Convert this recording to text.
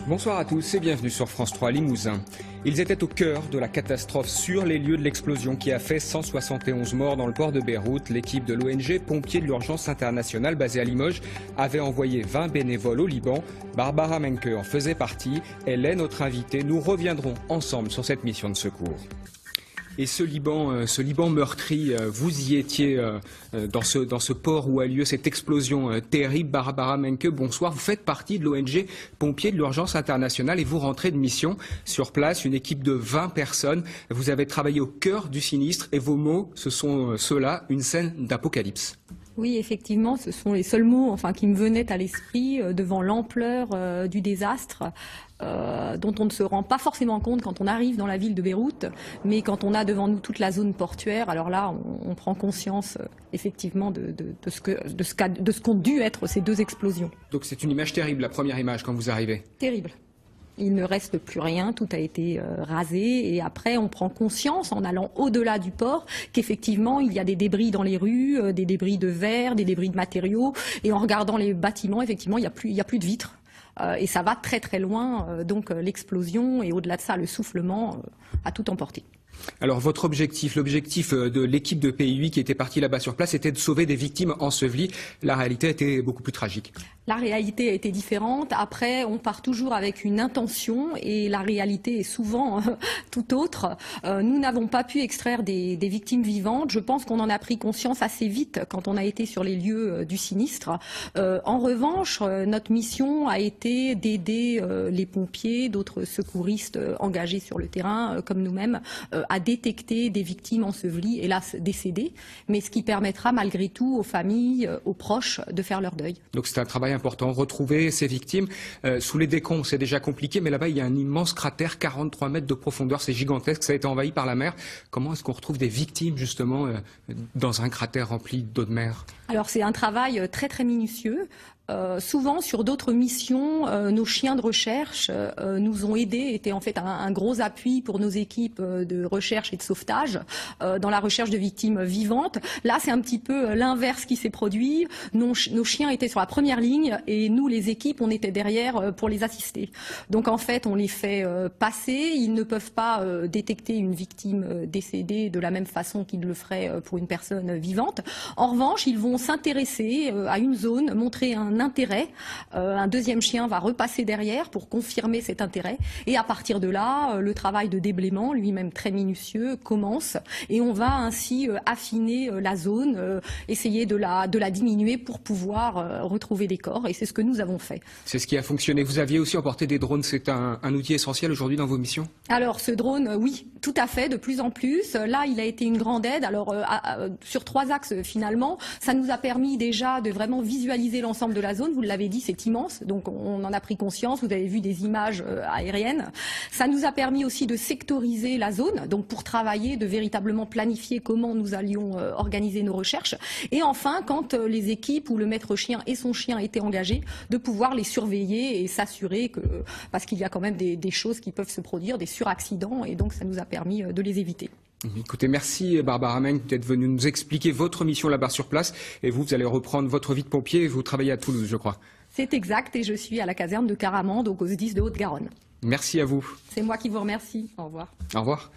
Bonsoir à tous et bienvenue sur France 3 Limousin. Ils étaient au cœur de la catastrophe sur les lieux de l'explosion qui a fait 171 morts dans le port de Beyrouth. L'équipe de l'ONG Pompiers de l'Urgence Internationale basée à Limoges avait envoyé 20 bénévoles au Liban. Barbara Menke en faisait partie. Elle est notre invitée. Nous reviendrons ensemble sur cette mission de secours. Et ce Liban meurtri, vous y étiez dans ce port où a lieu cette explosion terrible. Barbara Menke, bonsoir. Vous faites partie de l'ONG Pompiers de l'Urgence Internationale et vous rentrez de mission sur place, une équipe de 20 personnes. Vous avez travaillé au cœur du sinistre et vos mots, ce sont ceux-là, une scène d'apocalypse. Oui, effectivement, ce sont les seuls mots qui me venaient à l'esprit devant l'ampleur du désastre dont on ne se rend pas forcément compte quand on arrive dans la ville de Beyrouth, mais quand on a devant nous toute la zone portuaire, alors là, on prend conscience effectivement de ce qu'ont dû être ces deux explosions. Donc c'est une image terrible, la première image, quand vous arrivez. Terrible. Il ne reste plus rien, tout a été rasé et après on prend conscience en allant au-delà du port qu'effectivement il y a des débris dans les rues, des débris de verre, des débris de matériaux et en regardant les bâtiments effectivement il y a plus de vitres et ça va très très loin donc l'explosion et au-delà de ça le soufflement a tout emporté. Alors votre objectif, l'objectif de l'équipe de PI8 qui était partie là-bas sur place était de sauver des victimes ensevelies. La réalité était beaucoup plus tragique. La réalité a été différente. Après, on part toujours avec une intention et la réalité est souvent tout autre. Nous n'avons pas pu extraire des victimes vivantes. Je pense qu'on en a pris conscience assez vite quand on a été sur les lieux du sinistre. En revanche, notre mission a été d'aider les pompiers, d'autres secouristes engagés sur le terrain, comme nous-mêmes, à détecter des victimes ensevelies, hélas décédées, mais ce qui permettra malgré tout aux familles, aux proches de faire leur deuil. Donc c'est un travail important, retrouver ces victimes sous les décombres, c'est déjà compliqué, mais là-bas il y a un immense cratère, 43 mètres de profondeur, c'est gigantesque, ça a été envahi par la mer. Comment est-ce qu'on retrouve des victimes justement dans un cratère rempli d'eau de mer? Alors c'est un travail très très minutieux. Souvent sur d'autres missions, nos chiens de recherche nous ont aidés, étaient en fait un gros appui pour nos équipes de recherche et de sauvetage dans la recherche de victimes vivantes. Là, c'est un petit peu l'inverse qui s'est produit. Nos chiens étaient sur la première ligne et nous, les équipes, on était derrière pour les assister. Donc en fait, on les fait passer. Ils ne peuvent pas détecter une victime décédée de la même façon qu'ils le feraient pour une personne vivante. En revanche, ils vont s'intéresser à une zone, montrer un intérêt. Un deuxième chien va repasser derrière pour confirmer cet intérêt. Et à partir de là, le travail de déblaiement, lui-même très minutieux, commence. Et on va ainsi affiner la zone, essayer de la diminuer pour pouvoir retrouver des corps. Et c'est ce que nous avons fait. C'est ce qui a fonctionné. Vous aviez aussi emporté des drones. C'est un outil essentiel aujourd'hui dans vos missions? Alors ce drone, oui, tout à fait, de plus en plus. Là, il a été une grande aide. Alors sur 3 axes finalement, ça nous a permis déjà de vraiment visualiser l'ensemble de la zone, vous l'avez dit, c'est immense, donc on en a pris conscience, vous avez vu des images aériennes. Ça nous a permis aussi de sectoriser la zone, donc pour travailler, de véritablement planifier comment nous allions organiser nos recherches. Et enfin, quand les équipes ou le maître chien et son chien étaient engagés, de pouvoir les surveiller et s'assurer que, parce qu'il y a quand même des choses qui peuvent se produire, des suraccidents, et donc ça nous a permis de les éviter. Écoutez, merci Barbara Menke d'être venue nous expliquer votre mission là-bas sur place. Et vous allez reprendre votre vie de pompier et vous travaillez à Toulouse, je crois. C'est exact et je suis à la caserne de Caraman, donc au SDIS de Haute-Garonne. Merci à vous. C'est moi qui vous remercie. Au revoir. Au revoir.